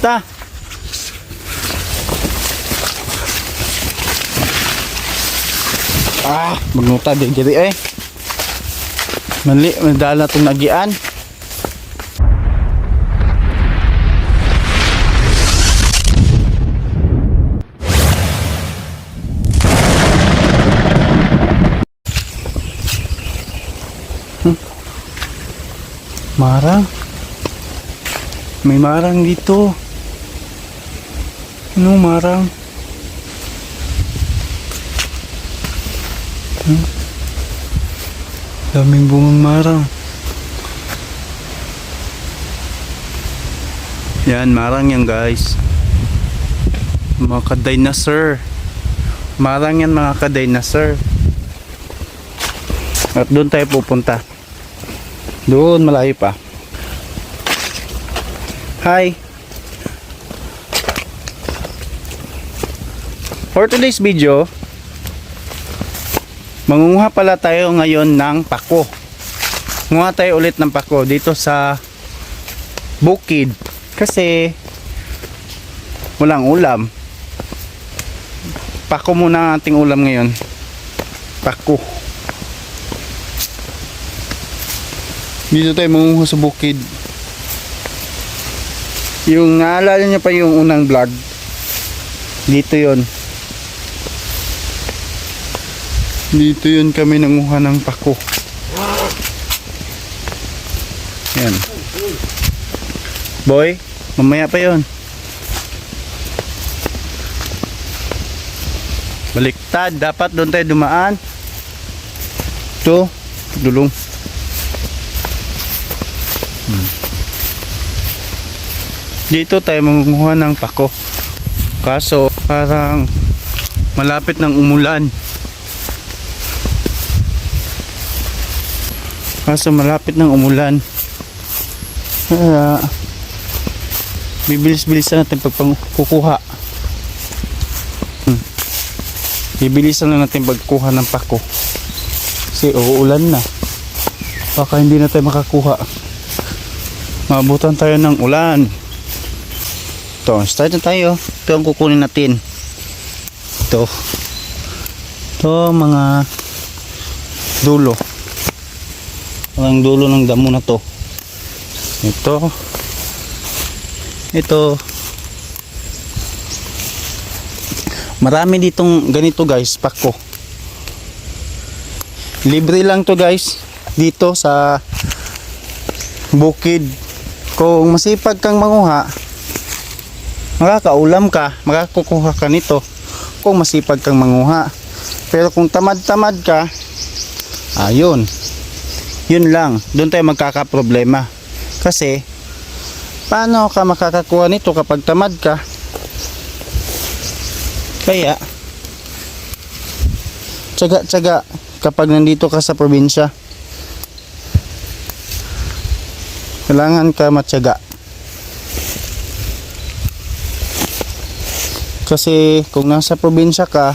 ta. Magnuta di diri eh. Mali, madala itong nagian. Marang. May marang dito. Ano marang? Daming bungang marang. Yan, marang yan guys. Mga ka-dinosaur. Marang yan mga ka-dinosaur. At doon tayo pupunta. Doon malayo pa. Hi. For today's video, mangunguha pala tayo ngayon ng pako. Mangunguha tayo ulit ng pako dito sa bukid kasi walang ulam. Pako muna ang ating ulam ngayon. Pako. Dito tayo mangunguha sa bukid. Yung naalala niya pa yung unang vlog. Dito yon. Dito yun kami nanguha ng pako. Yan. Boy, mamaya pa yon. Baliktad, dapat doon tayo dumaan. Ito, dulong. Dito tayo mangunguha ng pako. Kaso parang malapit ng umulan. Kaya bibilis-bilisan natin pagkukuha. Bibilisan na natin pagkuha ng pako. Kasi uulan na. Baka hindi na tayo makakuha. Maabutan tayo ng ulan. Ito, start na tayo. Ito ang kukunin natin. Ito mga dulo. Ang dulo ng damo na to. Ito. Marami ditong ganito guys, pako. Libre lang to guys dito sa bukid. Kung masipag kang manguha, makakaulam ka, makakukuha ka nito kung masipag kang manguha. Pero kung tamad-tamad ka, ayun, yun lang, doon tayo magkakaproblema. Kasi paano ka makakakuha nito kapag tamad ka? Kaya tsaga-tsaga kapag nandito ka sa probinsya. Kailangan ka matyaga. Kasi kung nasa probinsya ka,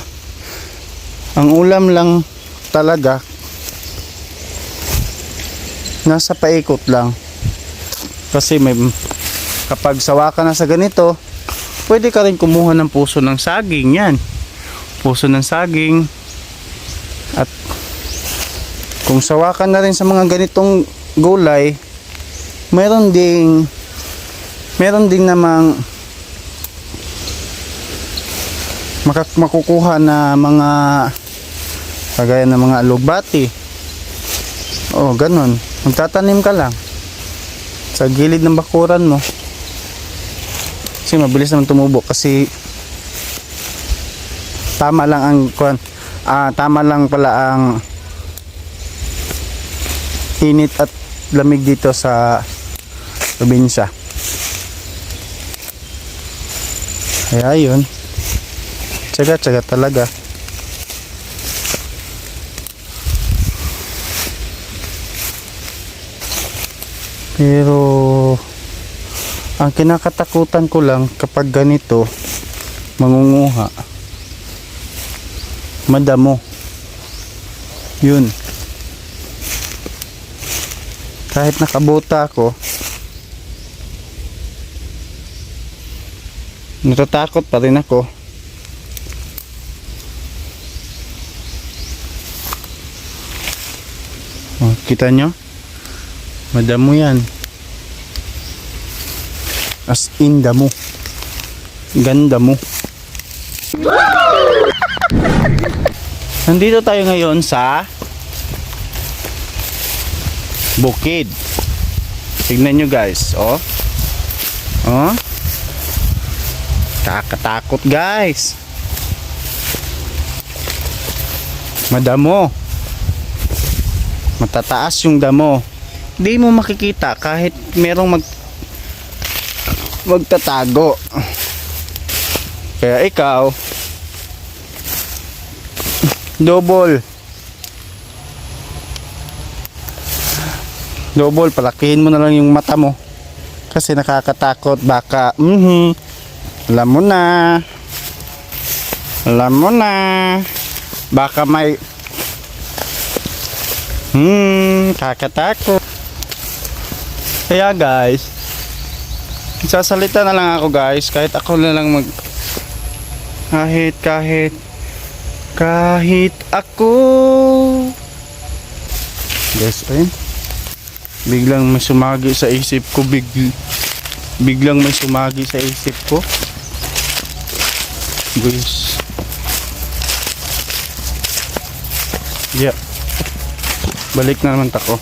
ang ulam lang talaga nasa paikot lang. Kasi kapag sawa ka na sa ganito, pwede ka rin kumuha ng puso ng saging. Yan, puso ng saging. At kung sawa ka na rin sa mga ganitong gulay, meron ding namang makukuha na mga kagaya ng mga alugbati. Oh, ganun. Magtatanim ka lang sa gilid ng bakuran mo. Kasi mabilis naman tumubo kasi tama lang pala ang init at lamig dito sa probinsya. Kaya yun, tsaga-tsaga talaga. Pero ang kinakatakutan ko lang kapag ganito mangunguha, madamo. Yun, kahit nakabota ako, Natatakot pa rin ako. Oh, kita nyo? Madamo yan. As in damo. Ganda mo. Nandito tayo ngayon sa bukid. Tignan nyo guys. Oh. Oh. Kakatakot guys. Madamo. Matataas yung damo. Hindi mo makikita kahit merong magtatago. Kaya ikaw double palakihin mo na lang yung mata mo kasi nakakatakot. Baka alam mo na baka may kakatakot. Kaya guys, sasalita na lang ako guys, kahit ako na lang kahit ako guys. Ayun, biglang may sumagi sa isip ko. Biglang may sumagi sa isip ko guys. Yeah, balik na naman ako.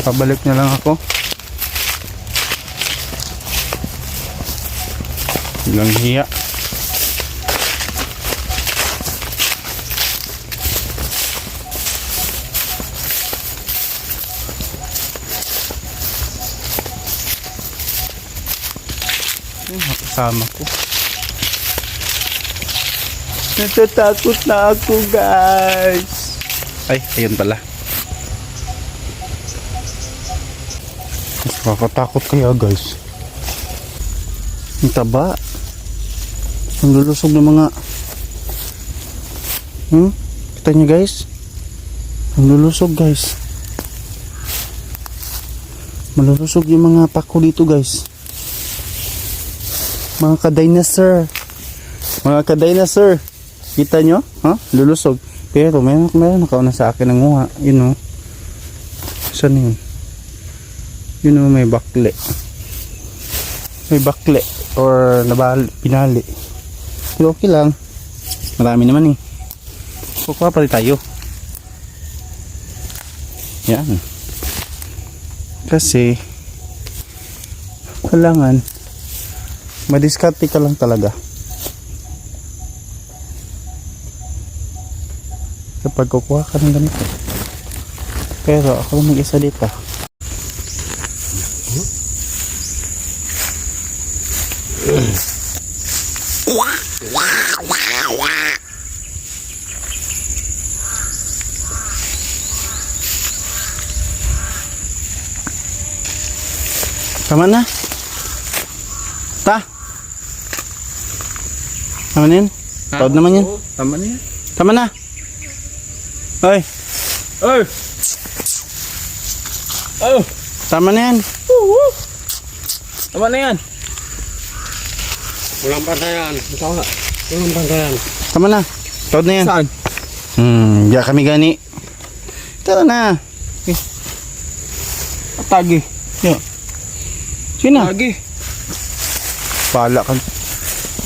Pabalik na lang ako. Biglang hiya. Kasama ko. Natatakot na ako guys. Ay, ayun pala. Nakakatakot kaya guys. Ang taba. Ang lulusog ng mga kita nyo guys. Ang lulusog guys. Malulusog yung mga pako dito guys. Mga ka-dinosaur. Kita nyo? Lulusog. Pero meron nakauna sa akin ng nguha. Yun o. Saan yun? Yun o, may bakle. Or pinali. Pero okay lang. Marami naman eh. Kukuha pa rin tayo. Yan. Kasi kailangan madiskarte ka lang talaga kapag kukuha ka ng ganito. Pero ako lang mag-isa dito. Tama na. Tama na yan. Taod naman yan. Tama na yan. Tama na. Oy. Oy. Oh. Tama na yan. Tama na yan. Walang pantayan. Walang pantayan. Tama na. Taod na yan. Saan? Diya kami gani. Tara na. Atagi. Yeah. Sino? Atagi. Pala ka.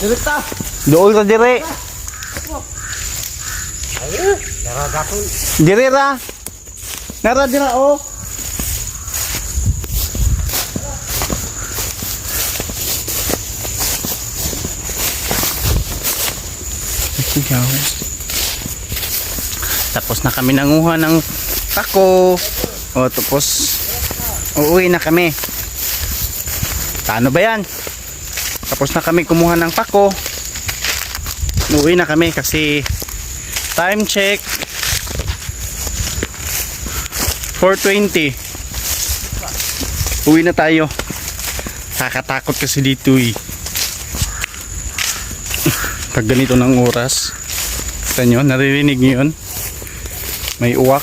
Direkta. Dool ra dire. Dire ra. Nara dira oh. Tapos na kami nanguha ng pako. O tapos uuwi na kami. Paano ba yan? Tapos na kami kumuha ng pako. Uuwi na kami kasi time check 4:20. Uwi na tayo. Kakatakot kasi dito eh. Pag ganito ng oras. Kita nyo, naririnig nyo yun? May uwak.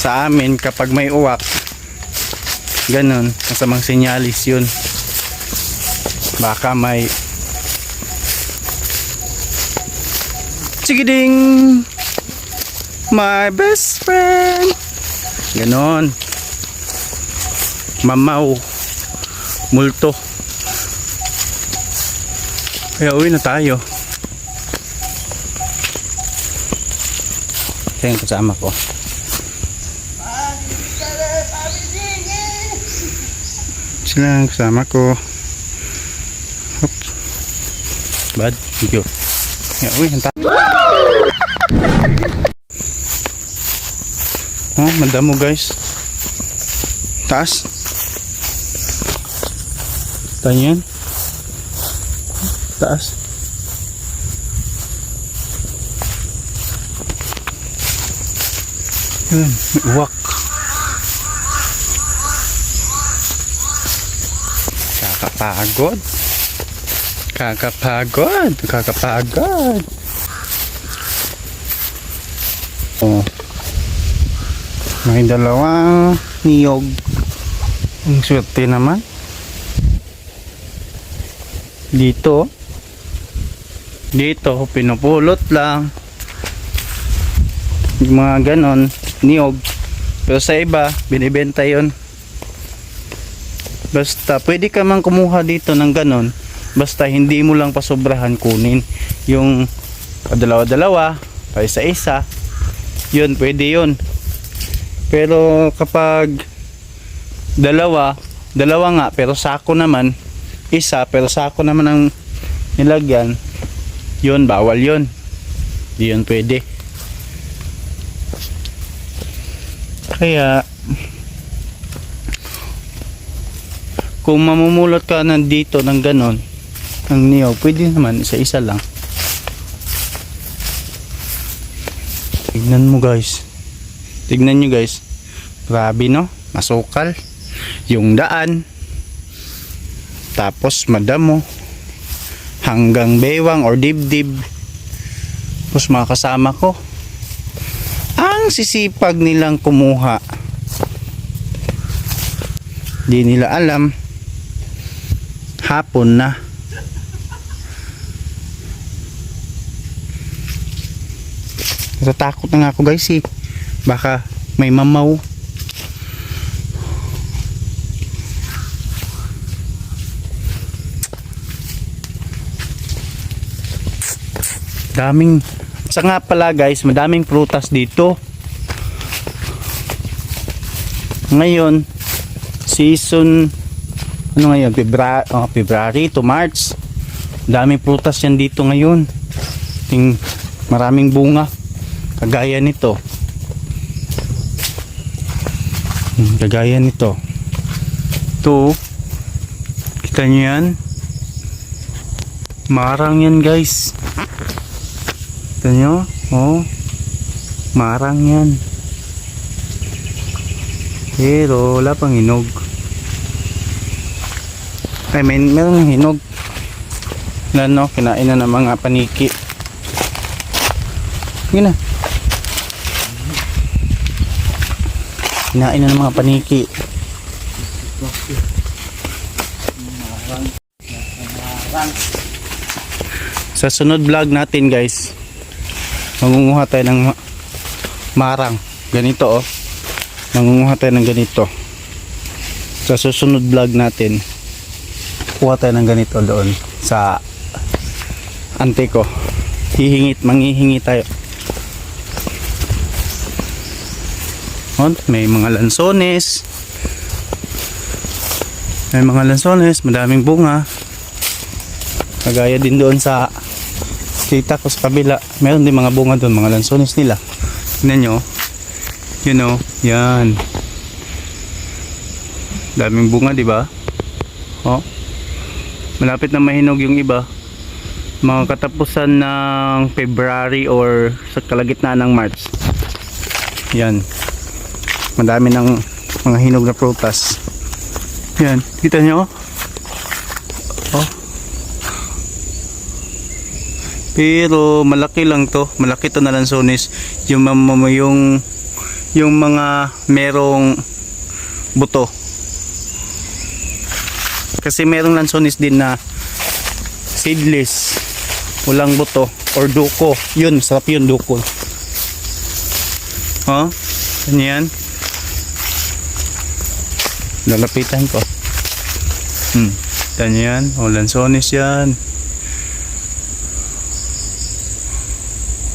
Sa amin kapag may uwak, ganun, masamang senyalis yun. Baka may chigiding, my best friend. Ganon. Mamaw. Multo. Kaya uwi na tayo. Ito yung kasama ko. Sila ang kasama ko. Hop. Bad. Thank you. Kaya uwi na tayo. Oh, madamo guys. Taas. Tanyan. Taas. Yun, uwak. Kakapagod. Kakapagod. Kakapagod. Oh. May dalawang niyog. Ang swerte naman. Dito. Dito, pinupulot lang. Yung mga ganon, niyog. Pero sa iba, binibenta yon. Basta, pwede ka man kumuha dito ng ganon. Basta, hindi mo lang pasobrahan kunin. Yung dalawa-dalawa, o isa-isa, yun, pwede yun. Pero kapag dalawa nga, pero sako naman, isa, pero sako naman ang nilagyan, yun, bawal yun. Di yun pwede. Kaya, kung mamumulot ka nandito ng ganon, ng niyog, pwede naman, isa-isa lang. Tignan mo guys. Tignan nyo guys. Grabe no? Masukal. Yung daan. Tapos madamo. Hanggang bewang or dibdib. Tapos mga kasama ko. Ang sisipag nilang kumuha. Di nila alam. Hapon na. Natatakot na nga ako guys eh. Baka may mamaw. Daming. Sa nga pala guys, madaming prutas dito. Ngayon, season, ano ngayon? February to March. Daming prutas yan dito ngayon. Maraming bunga. Kagaya nito. Kagaya nito. Ito. Kita nyo yan? Marang yan guys. Kita nyo? Oh. Marang yan. Pero wala pang hinog. Ay, meron hinog. Ano, kinain na ng mga paniki. Yun na. Kinain na ng mga paniki. Sa sunod vlog natin guys, mangunguha tayo ng marang. Ganito oh. Mangunguha tayo ng ganito. Sa susunod vlog natin, kuha tayo ng ganito doon sa ante ko. Manghihingi tayo. May mga lansones. Madaming bunga. Kagaya din doon sa kita ko sa kabila. Meron din mga bunga doon, mga lansones nila. Tingnan nyo. You know, yan. Daming bunga, di ba? Oh. Malapit na mahinog yung iba. Mga katapusan ng February or sa kalagitnaan ng March. Yan. Madami ng mga hinog na prutas. Yan, kita nyo? Oh. Pero malaki lang to. Malaki to na lansones. Yung mga merong buto. Kasi merong lansones din na seedless. Walang buto. Or duko. Yun, sarap yun, duko. Oh, ganyan. Lalapitan ko. Ganyan. O, lansones yan.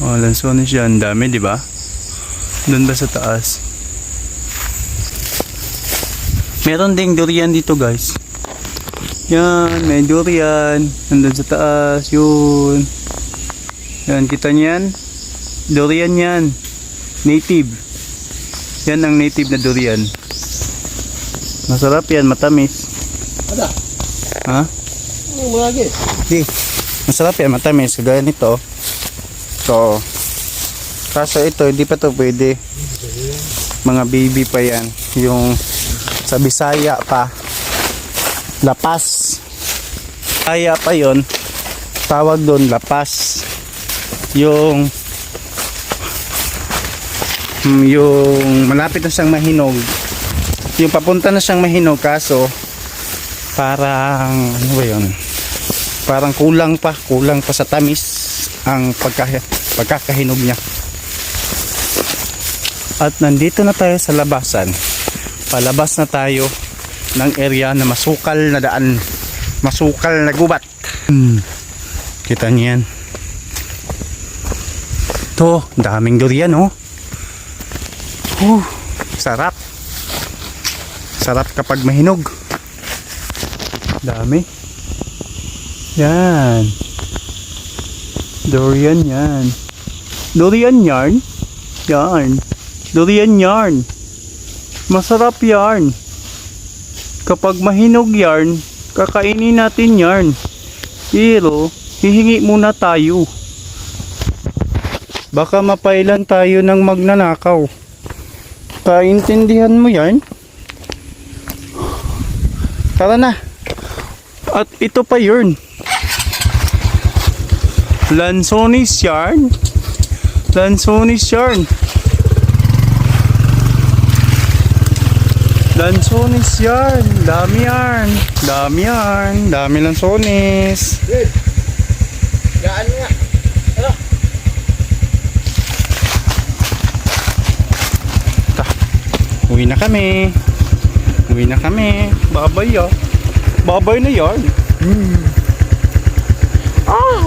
O, lansones yan. Dami, di ba? Doon ba sa taas? Meron ding durian dito, guys. Yan, may durian. Nandun sa taas. Yun. Yan, kita niyan? Durian yan. Native. Yan ang native na durian. Masarap yan, matamis. Ada. Ha? Ano lagi? Di. Masarap yan, matamis. Kagaya nito. So, kaso ito, hindi pa to pwede. Mga baby pa yan. Yung sa Bisaya pa. Lapas. Bisaya pa yon. Tawag doon, lapas. Yung malapit na siyang mahinog. Yung papunta na siyang mahinog, kaso parang ano ba yun? Parang kulang pa sa tamis ang pagkakahinog niya. At nandito na tayo sa labasan. Palabas na tayo ng area na masukal na daan, masukal na gubat. Kita niyo yan. Ito, daming durian, oh. Sarap. Sarap kapag mahinog. Dami. Yan. Durian yan. Durian yarn. Yan. Durian yarn. Masarap yarn. Kapag mahinog yarn, kakainin natin yarn. Pero, hihingi muna tayo. Baka mapailan tayo ng magnanakaw. Kaintindihan mo yan? Tara na. At ito pa yun. Lansones yarn. Lansones yarn. Lansones yarn. Dami yarn. Dami yarn. Dami lansones. Gaan nga. Ano? Uwi na kami. Uwi na kami. Babay ah. Babay na yarn. Ah!